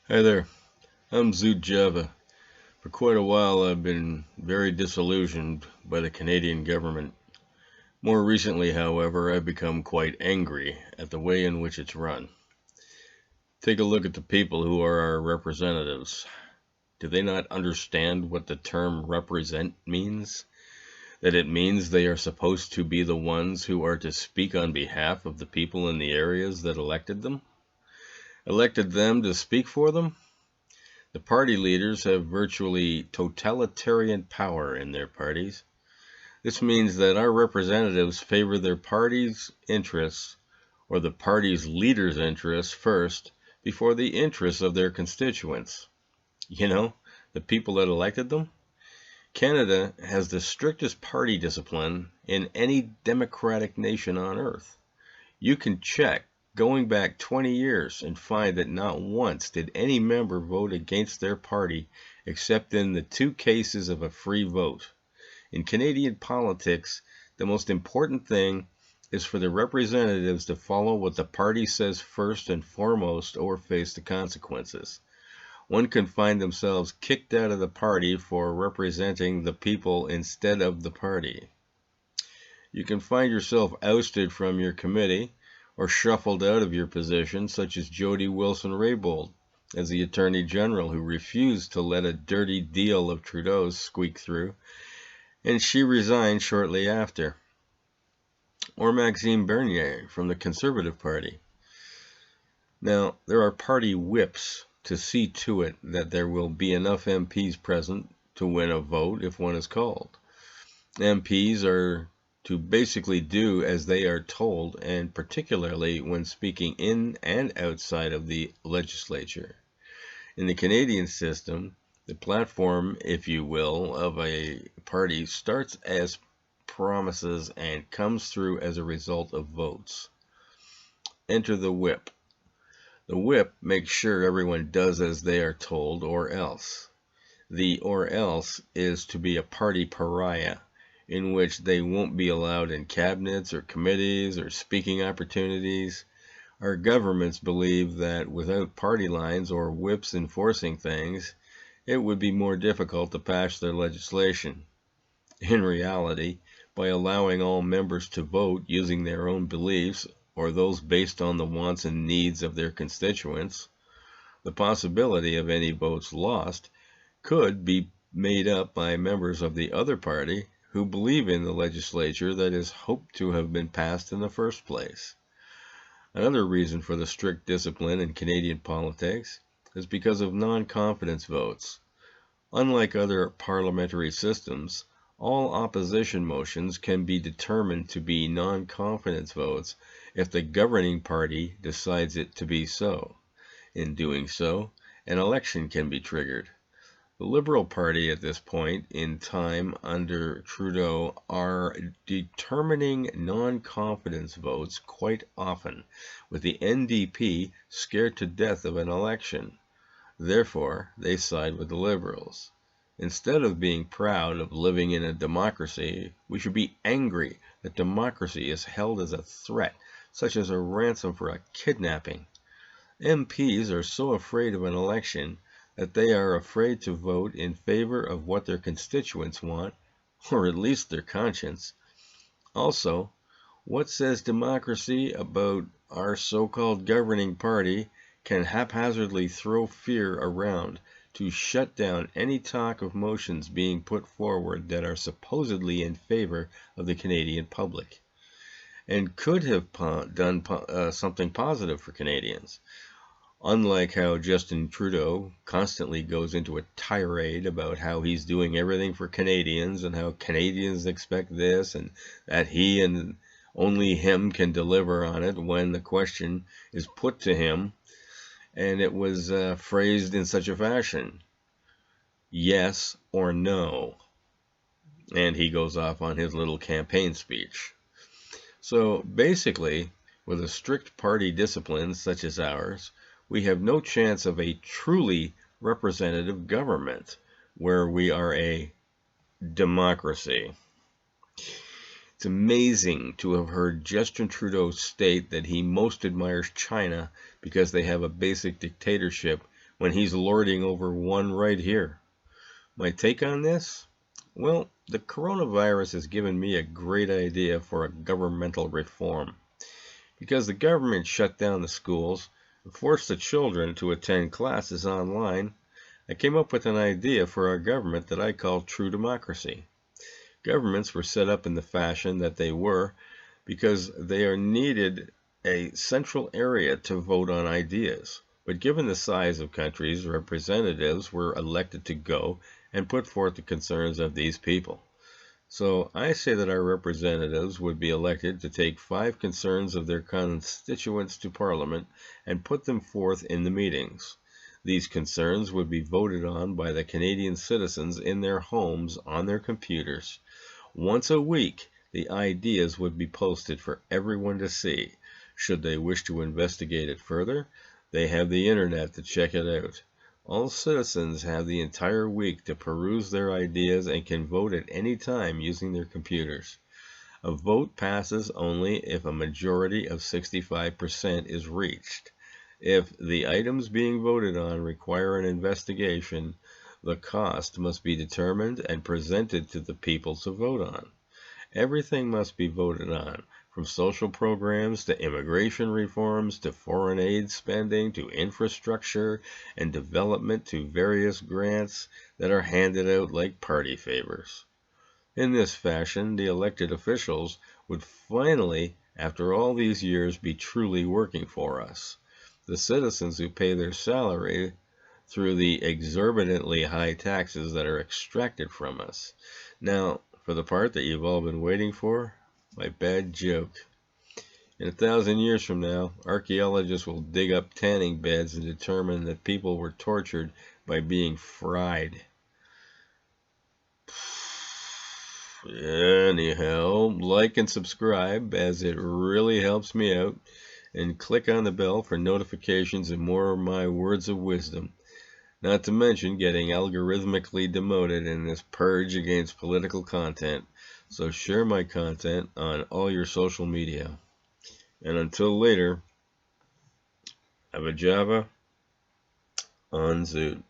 Hi there, I'm Zoot Java. For quite a while, I've been very disillusioned by the Canadian government. More recently, however, I've become quite angry at the way in which it's run. Take a look at the people who are our representatives. Do they not understand what the term represent means? That it means they are supposed to be the ones who are to speak on behalf of the people in the areas that elected them? Elected them to speak for them? The party leaders have virtually totalitarian power in their parties. This means that our representatives favor their party's interests or the party's leaders' interests first before the interests of their constituents. You know, the people that elected them? Canada has the strictest party discipline in any democratic nation on earth. You can check going back 20 years and find that not once did any member vote against their party except in the two cases of a free vote. In Canadian politics, the most important thing is for the representatives to follow what the party says first and foremost or face the consequences. One can find themselves kicked out of the party for representing the people instead of the party. You can find yourself ousted from your committee or shuffled out of your position, such as Jody Wilson-Raybould as the Attorney General, who refused to let a dirty deal of Trudeau's squeak through, and she resigned shortly after. Or Maxime Bernier from the Conservative Party. Now, there are party whips to see to it that there will be enough MPs present to win a vote if one is called. MPs are to basically do as they are told, and particularly when speaking in and outside of the legislature. In the Canadian system, the platform, if you will, of a party starts as promises and comes through as a result of votes. Enter the whip. The whip makes sure everyone does as they are told or else. The or else is to be a party pariah, in which they won't be allowed in cabinets or committees or speaking opportunities. Our governments believe that without party lines or whips enforcing things, it would be more difficult to pass their legislation. In reality, by allowing all members to vote using their own beliefs or those based on the wants and needs of their constituents, the possibility of any votes lost could be made up by members of the other party who believe in the legislature that is hoped to have been passed in the first place. Another reason for the strict discipline in Canadian politics is because of non-confidence votes. Unlike other parliamentary systems, all opposition motions can be determined to be non-confidence votes if the governing party decides it to be so. In doing so, an election can be triggered. The Liberal Party at this point in time under Trudeau are determining non-confidence votes quite often, with the NDP scared to death of an election. Therefore, they side with the Liberals. Instead of being proud of living in a democracy, we should be angry that democracy is held as a threat, such as a ransom for a kidnapping. MPs are so afraid of an election that they are afraid to vote in favor of what their constituents want, or at least their conscience. Also, what says democracy about our so-called governing party can haphazardly throw fear around to shut down any talk of motions being put forward that are supposedly in favor of the Canadian public, and could have done something positive for Canadians. Unlike how Justin Trudeau constantly goes into a tirade about how he's doing everything for Canadians and how Canadians expect this and that he and only him can deliver on it when the question is put to him and it was phrased in such a fashion, yes or no. And he goes off on his little campaign speech. So basically, with a strict party discipline such as ours, we have no chance of a truly representative government where we are a democracy. It's amazing to have heard Justin Trudeau state that he most admires China because they have a basic dictatorship when he's lording over one right here. My take on this? Well, the coronavirus has given me a great idea for a governmental reform. Because the government shut down the schools and forced the children to attend classes online, I came up with an idea for our government that I call true democracy. Governments were set up in the fashion that they were because they are needed a central area to vote on ideas. But given the size of countries, representatives were elected to go and put forth the concerns of these people. So I say that our representatives would be elected to take 5 concerns of their constituents to Parliament and put them forth in the meetings. These concerns would be voted on by the Canadian citizens in their homes on their computers. Once a week, the ideas would be posted for everyone to see. Should they wish to investigate it further, they have the internet to check it out. All citizens have the entire week to peruse their ideas and can vote at any time using their computers. A vote passes only if a majority of 65% is reached. If the items being voted on require an investigation, the cost must be determined and presented to the people to vote on. Everything must be voted on, from social programs to immigration reforms to foreign aid spending to infrastructure and development to various grants that are handed out like party favors. In this fashion, the elected officials would finally, after all these years, be truly working for us. The citizens who pay their salary through the exorbitantly high taxes that are extracted from us. Now, for the part that you've all been waiting for, my bad joke. In 1,000 years from now, archaeologists will dig up tanning beds and determine that people were tortured by being fried. Anyhow, like and subscribe, as it really helps me out, and click on the bell for notifications and more of my words of wisdom. Not to mention getting algorithmically demoted in this purge against political content. So share my content on all your social media. And until later, have a Java on Zoot.